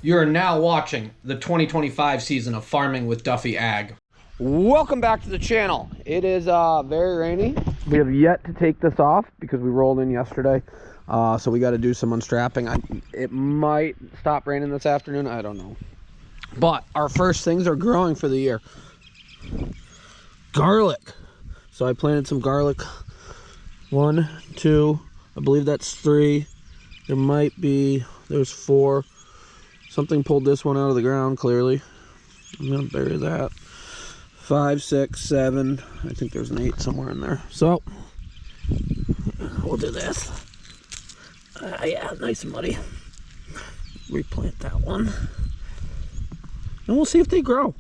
You are now watching the 2025 season of Farming with Duffy Ag. Welcome back to the channel. It is very rainy. We have yet to take this off because we rolled in yesterday. So we got to do some unstrapping. It might stop raining this afternoon. I don't know. But our first things are growing for the year. Garlic. So I planted some garlic. 1, 2, I believe that's 3. There's 4. Something pulled this one out of the ground, clearly. I'm gonna bury that. 5, 6, 7. I think there's an 8 somewhere in there. So we'll do this. Yeah, nice and muddy. Replant that one. And we'll see if they grow.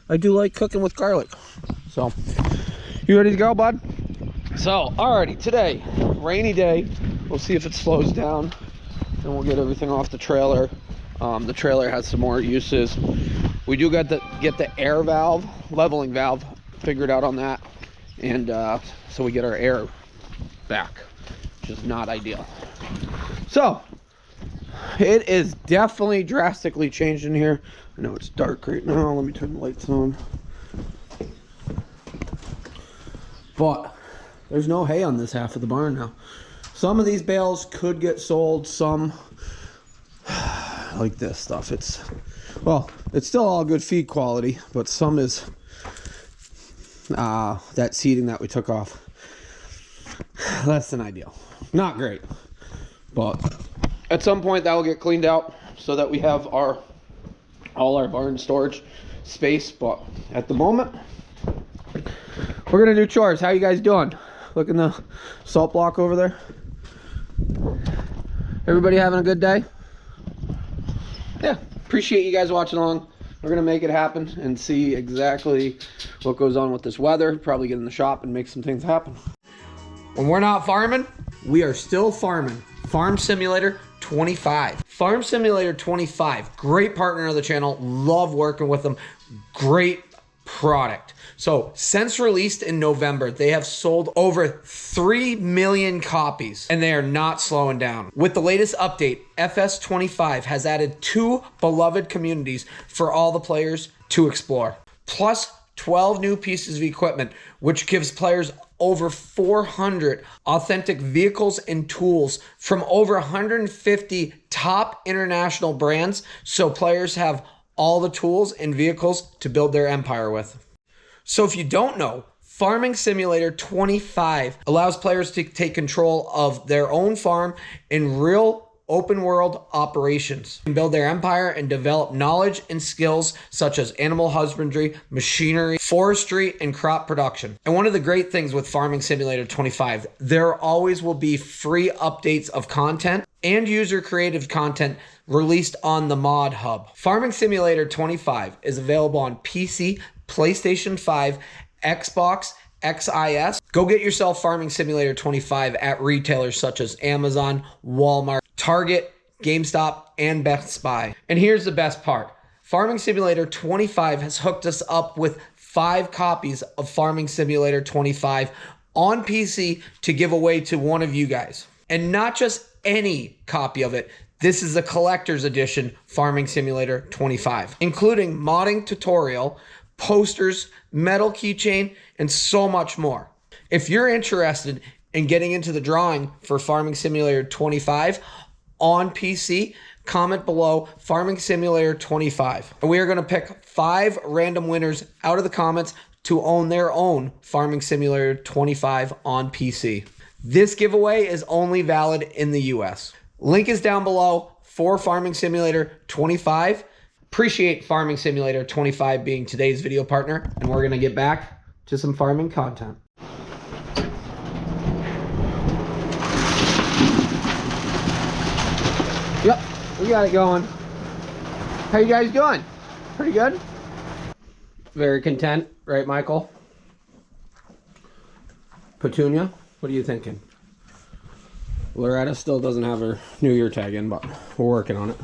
I do like cooking with garlic. So, you ready to go, bud? So, alrighty, today, rainy day. We'll see if it slows down. And we'll get everything off the trailer. The trailer has some more uses. We do get the air valve, leveling valve, figured out on that. And so we get our air back, which is not ideal. So, it is definitely drastically changed in here. I know it's dark right now. Let me turn the lights on. But there's no hay on this half of the barn now. Some of these bales could get sold, some like this stuff. It's still all good feed quality, but some is that seeding that we took off, less than ideal. Not great, but at some point that will get cleaned out so that we have all our barn storage space. But at the moment, we're gonna do chores. How you guys doing? Look in the salt block over there. Everybody having a good day? Yeah, appreciate you guys watching along. We're gonna make it happen and see exactly what goes on with this weather. Probably get in the shop and make some things happen. When we're not farming, we are still farming. Farm Simulator 25. Farm Simulator 25, great partner of the channel. Love working with them. Great product. So since released in November, they have sold over 3 million copies and they are not slowing down. With the latest update, FS25 has added 2 beloved communities for all the players to explore, plus 12 new pieces of equipment, which gives players over 400 authentic vehicles and tools from over 150 top international brands, so players have all the tools and vehicles to build their empire with. So if you don't know, Farming Simulator 25 allows players to take control of their own farm in real open world operations and build their empire and develop knowledge and skills such as animal husbandry, machinery, forestry, and crop production. And one of the great things with Farming Simulator 25, there always will be free updates of content and user creative content released on the mod hub. Farming Simulator 25 is available on PC, PlayStation 5, Xbox, XIS. Go get yourself Farming Simulator 25 at retailers such as Amazon, Walmart, Target, GameStop, and Best Buy. And here's the best part. Farming Simulator 25 has hooked us up with 5 copies of Farming Simulator 25 on PC to give away to one of you guys. And not just any copy of it. This is a collector's edition Farming Simulator 25, including modding tutorial, posters, metal keychain, and so much more. If you're interested in getting into the drawing for Farming Simulator 25 on PC, comment below Farming Simulator 25. And we are going to pick 5 random winners out of the comments to own their own Farming Simulator 25 on PC. This giveaway is only valid in the US. Link is down below for Farming Simulator 25. Appreciate Farming Simulator 25 being today's video partner, and we're going to get back to some farming content. Yep, we got it going. How you guys doing? Pretty good? Very content, right, Michael? Petunia, what are you thinking? Loretta still doesn't have her New Year tag in, but we're working on it.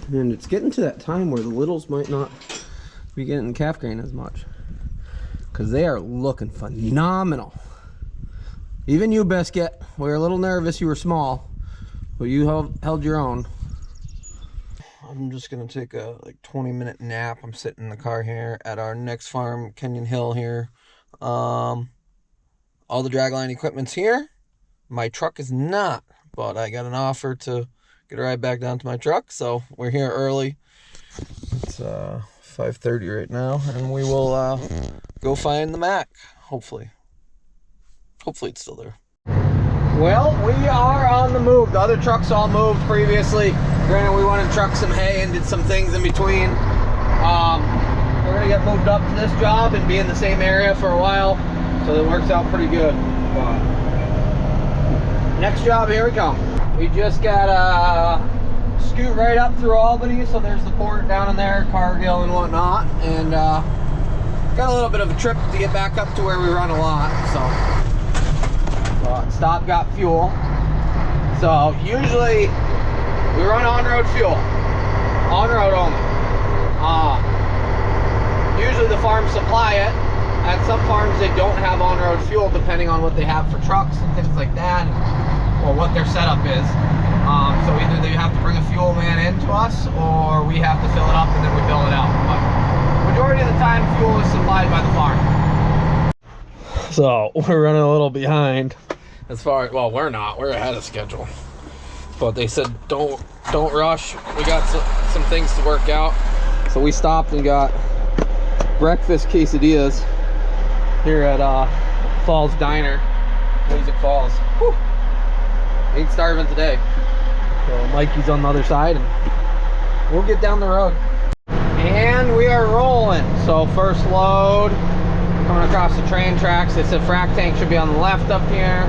And it's getting to that time where the littles might not be getting calf grain as much, because they are looking phenomenal. Even you, Biscuit, we were a little nervous you were small, but you held your own. I'm just gonna take a like 20-minute nap. I'm sitting in the car here at our next farm, Kenyon Hill here. All the dragline equipment's here. My truck is not, but I got an offer to get a ride back down to my truck, so we're here early. It's 5:30 right now, and we will go find the Mac. Hopefully it's still there. Well, we are on the move. The other trucks all moved previously. Granted, we wanted to truck some hay and did some things in between. We're gonna get moved up to this job and be in the same area for a while, so it works out pretty good. Next job, here we come. We just got scoot right up through Albany, so there's the port down in there, Cargill and whatnot, and got a little bit of a trip to get back up to where we run a lot. So stop, got fuel. So usually we run on-road fuel, on-road only. Usually the farms supply it. At some farms they don't have on-road fuel, depending on what they have for trucks and things like that, or what their setup is. So either they have to bring a fuel man in to us, or we have to fill it up and then we bill it out. But majority of the time fuel is supplied by the farm. So we're running a little behind as far as, well, we're not, we're ahead of schedule, but they said don't rush, we got some things to work out. So we stopped and got breakfast quesadillas here at Falls Diner, Music Falls. Whew. Ain't starving today. So Mikey's on the other side and we'll get down the road. And we are rolling. So first load coming across the train tracks. It said frac tank should be on the left up here.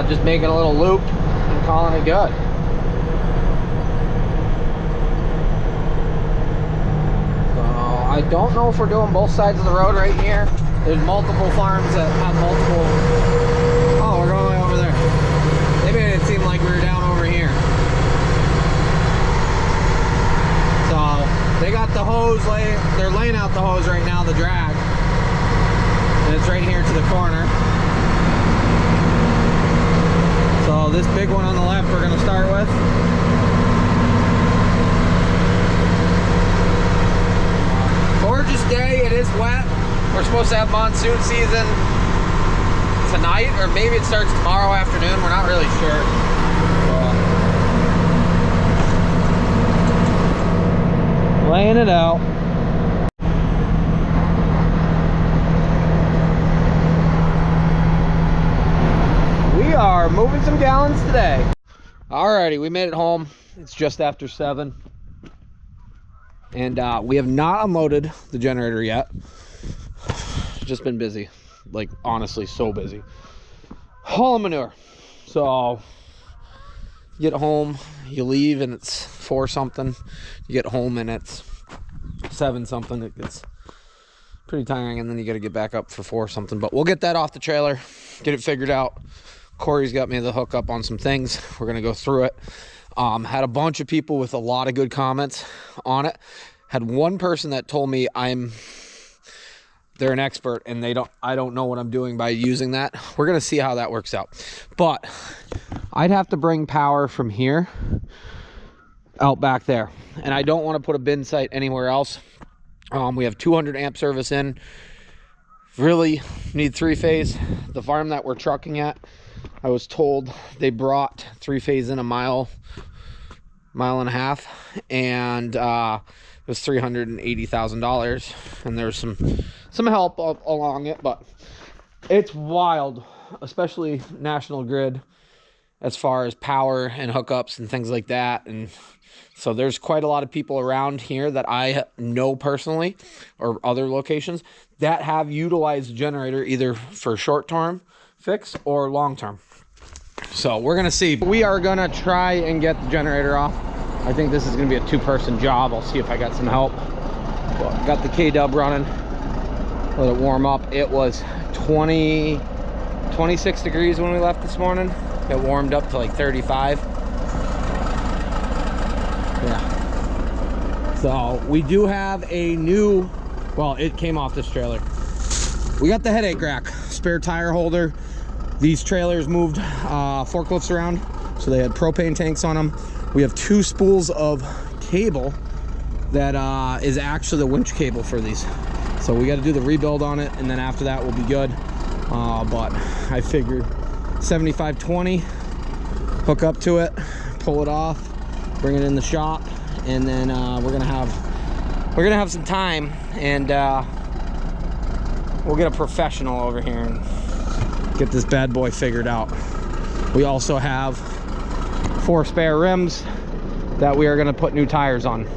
Just making a little loop and calling it good. So I don't know if we're doing both sides of the road right here. There's multiple farms that have multiple. Oh, we're going way over there. They made it seem like we were down over here. So they got the hose they're laying out the hose right now, the drag. And it's right here to the corner. So this big one on the left we're gonna start with. Gorgeous day, it is wet. We're supposed to have monsoon season tonight, or maybe it starts tomorrow afternoon, we're not really sure. Laying it out. We are moving some gallons today. Alrighty, we made it home. It's just after 7. And we have not unloaded the generator yet. Just been busy. Like, honestly, so busy. Hauling manure. So, you get home, you leave, and it's 4 something. You get home, and it's 7 something. It gets pretty tiring, and then you got to get back up for 4 something. But we'll get that off the trailer, get it figured out. Corey's got me the hookup on some things. We're going to go through it. Had a bunch of people with a lot of good comments on it. Had one person that told me they're an expert and I don't know what I'm doing by using that. We're going to see how that works out. But I'd have to bring power from here out back there. And I don't want to put a bin site anywhere else. We have 200 amp service in. Really need 3-phase. The farm that we're trucking at, I was told they brought 3-phase in a mile and a half, and it was $380,000, and there's some help along it, but it's wild, especially National Grid, as far as power and hookups and things like that. And so there's quite a lot of people around here that I know personally, or other locations, that have utilized the generator either for short-term fix or long-term. So we're gonna see. We are gonna try and get the generator off. I think this is gonna be a 2-person job. I'll see if I got some help. Well, got the K-Dub running. Let it warm up. It was 26 degrees when we left this morning. It warmed up to like 35. Yeah. So we do have a new, well, it came off this trailer. We got the headache rack, spare tire holder. These trailers moved forklifts around, so they had propane tanks on them. We have 2 spools of cable that is actually the winch cable for these. So we got to do the rebuild on it, and then after that we'll be good. But I figured 7520, hook up to it, pull it off, bring it in the shop, and then we're gonna have some time, and we'll get a professional over here and get this bad boy figured out. We also have 4 spare rims that we are going to put new tires on.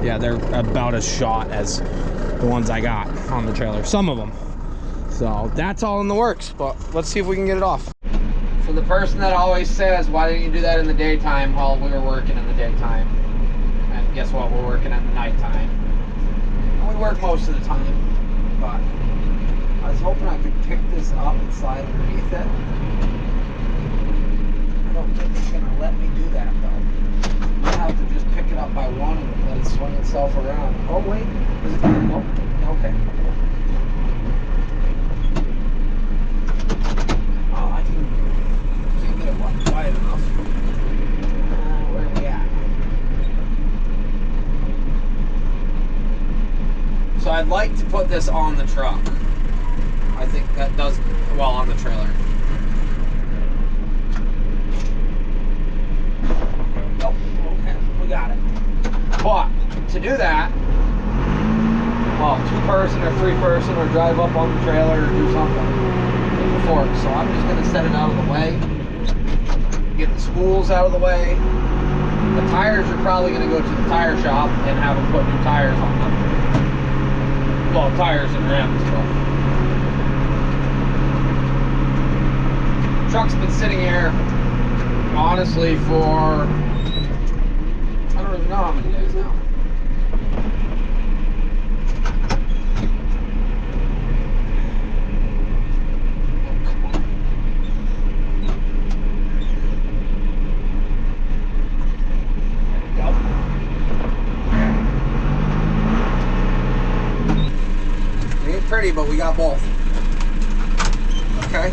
Yeah, they're about as shot as the ones I got on the trailer, some of them. So that's all in the works, but let's see if we can get it off. For the person that always says, why didn't you do that in the daytime? Well, we were working in the daytime, and guess what, we're working in the nighttime. And we work most of the time, but I was hoping I could pick this up and slide underneath it. I don't think it's going to let me do that, though. I have to just pick it up by one and let it swing itself around. Oh, wait. Is it going to go? Okay. Oh, I can't get it wide enough. Where are we at? So I'd like to put this on the truck. I think that does well on the trailer. Oh, okay, we got it. But to do that, well, 2-person or 3-person, or drive up on the trailer or do something with the fork. So I'm just going to set it out of the way, get the spools out of the way. The tires are probably going to go to the tire shop and have them put new tires on them. Well, tires and rims, but truck's been sitting here, honestly, for I don't even know how many days now. Oh, come on. There we go. It ain't pretty, but we got both. Okay.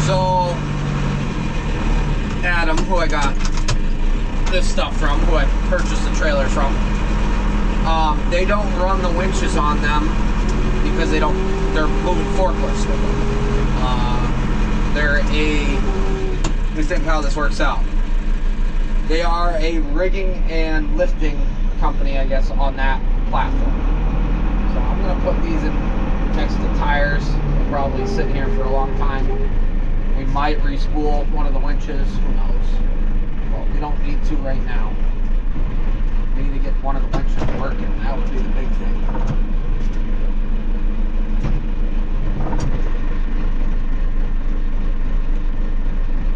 So, Adam, who I got this stuff from, who I purchased the trailer from, they don't run the winches on them because they're moving forklifts with them. Let me think how this works out. They are a rigging and lifting company, I guess, on that platform. So I'm going to put these in next to tires. They'll probably sit here for a long time. We might re-spool one of the winches, who knows. Well, we don't need to right now. We need to get one of the winches working. That would be the big thing.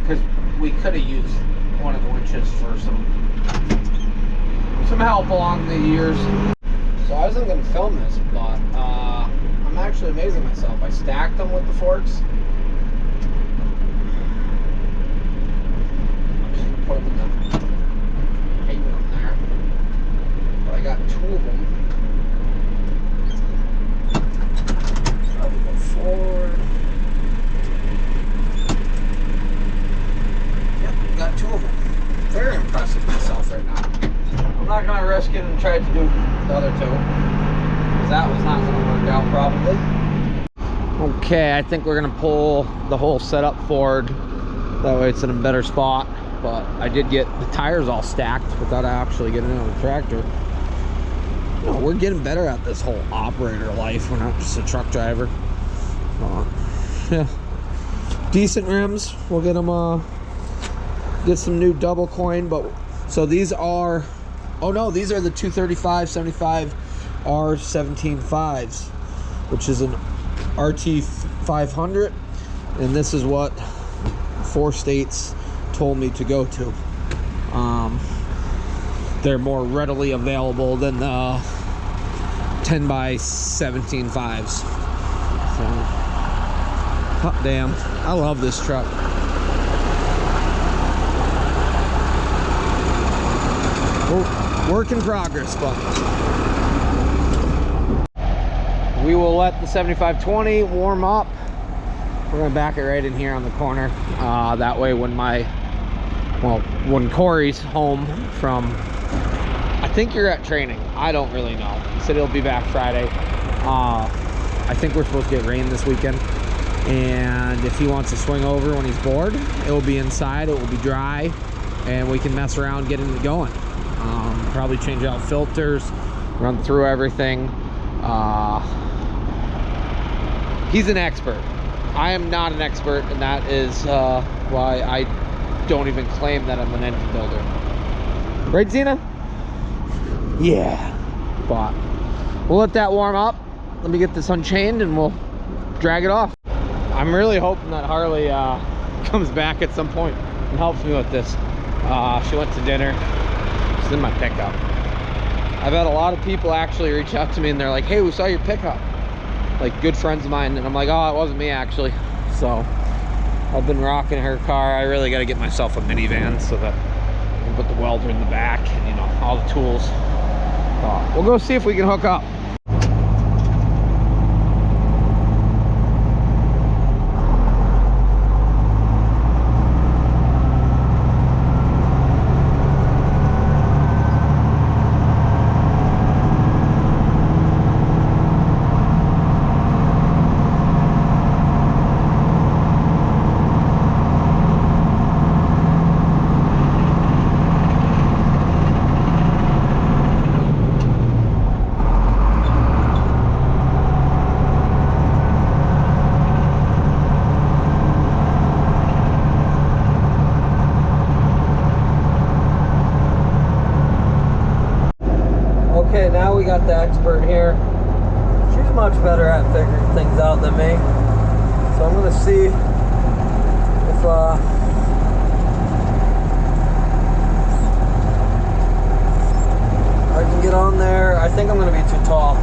Because we could have used one of the winches for some help along the years. So I wasn't going to film this, but I'm actually amazing myself. I stacked them with the forks. Put them in the hang them there. But I got 2 of them. So we go forward. Yep, got 2 of them. Very impressed with myself right now. I'm not going to risk it and try to do the other 2, because that was not going to work out probably. Okay, I think we're going to pull the whole setup forward. That way it's in a better spot. But I did get the tires all stacked without actually getting it on the tractor. You know, we're getting better at this whole operator life. We're not just a truck driver. Yeah, decent rims. We'll get them. Get some new double coin. But so these are. Oh no, these are the 235 75 R17.5s, which is an RT 500, and this is what 4 states told me to go to. They're more readily available than the 10x17.5s. So, hot damn, I love this truck. Work in progress, but we will let the 7520 warm up. We're gonna back it right in here on the corner. That way when when Corey's home from, I think you're at training. I don't really know. He said he'll be back Friday. I think we're supposed to get rain this weekend. And if he wants to swing over when he's bored, it will be inside, it will be dry, and we can mess around getting it going. Probably change out filters, run through everything. He's an expert. I am not an expert, and that is why I don't even claim that I'm an engine builder. Right, Zena? Yeah. But we'll let that warm up. Let me get this unchained and we'll drag it off. I'm really hoping that Harley comes back at some point and helps me with this. She went to dinner. She's in my pickup. I've had a lot of people actually reach out to me and they're like, hey, we saw your pickup. Like good friends of mine. And I'm like, oh, it wasn't me actually. So I've been rocking her car. I really got to get myself a minivan so that I can put the welder in the back and, you know, all the tools. We'll go see if we can hook up. Okay, now we got the expert here. She's much better at figuring things out than me. So I'm gonna see if I can get on there. I think I'm gonna be too tall.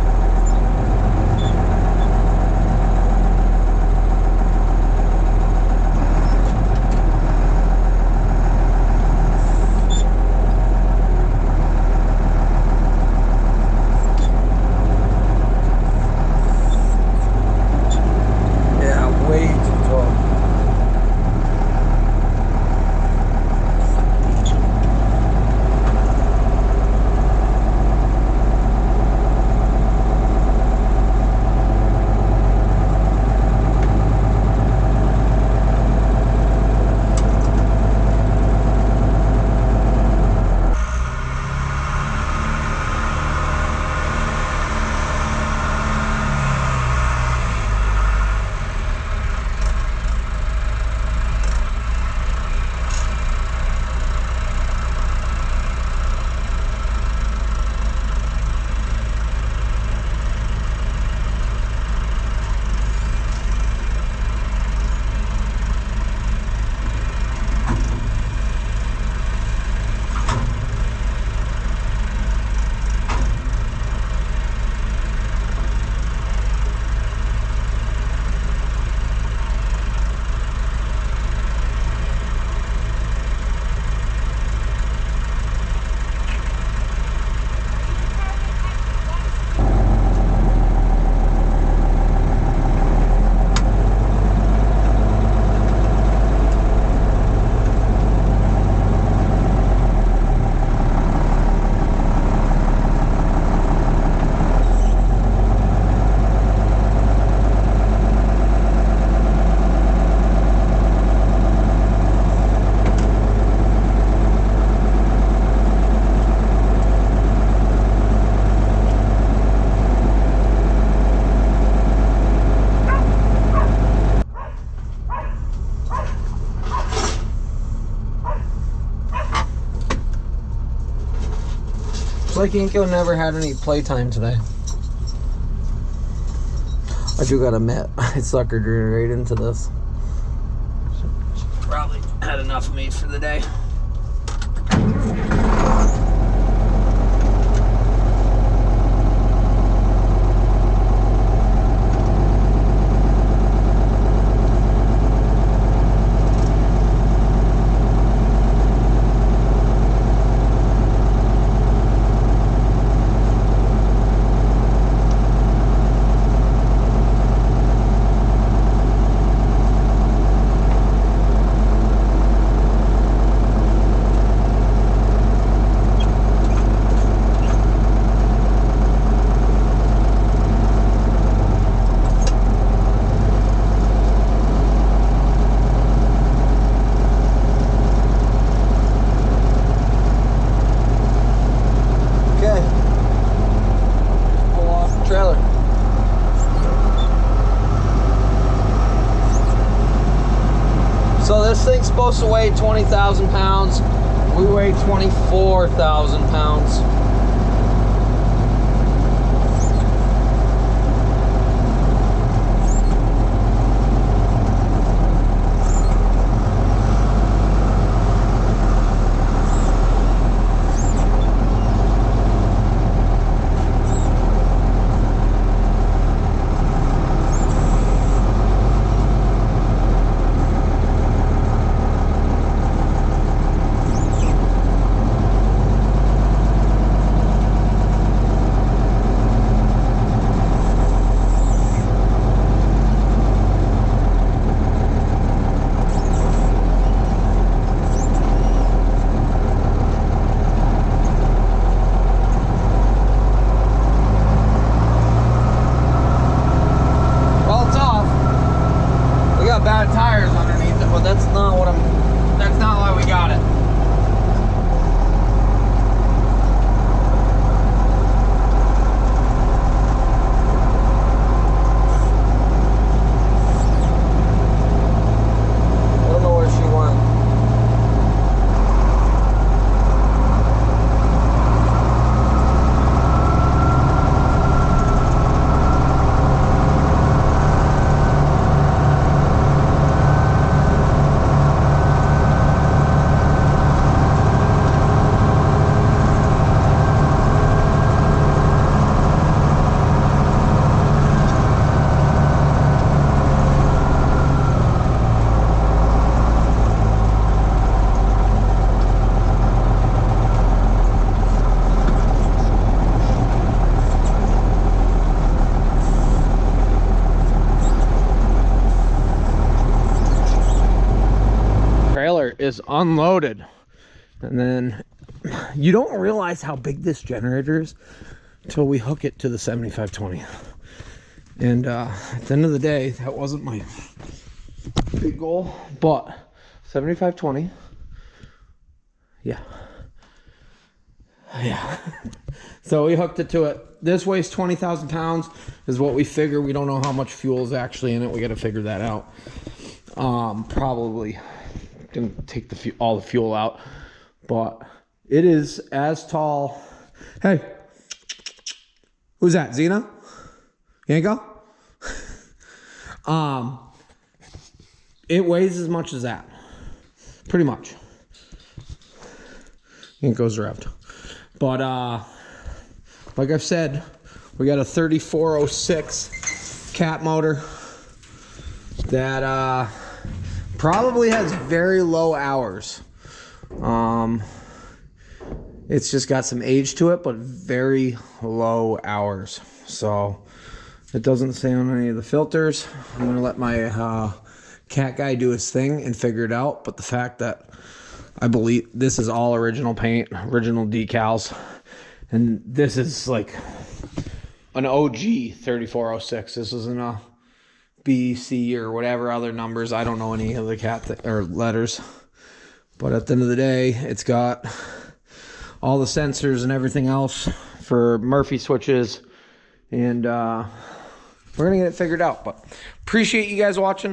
Like Inko never had any playtime today. I do gotta admit, I suckered right into this. She probably had enough of me for the day. supposed to weigh 20,000 pounds. We weigh 24,000 pounds. Bad tires underneath it, but that's not why we got it. I don't know where she went. Is unloaded, and then you don't realize how big this generator is until we hook it to the 7520. And at the end of the day, that wasn't my big goal, but 7520, yeah. So we hooked it to it. This weighs 20,000 pounds is what we figure. We don't know how much fuel is actually in it. We got to figure that out. Probably didn't take all the fuel out, but it is as tall. Hey, who's that? Zena? Yanko? It weighs as much as that, pretty much. Yanko's arrived, but like I've said, we got a 3406 cat motor that probably has very low hours. It's just got some age to it, but very low hours. So it doesn't say on any of the filters. I'm gonna let my cat guy do his thing and figure it out. But the fact that I believe this is all original paint, original decals, and this is like an OG 3406. This isn't a B, C, or whatever other numbers. I don't know any of the cat or letters, but at the end of the day, it's got all the sensors and everything else for Murphy switches, and we're gonna get it figured out. But appreciate you guys watching.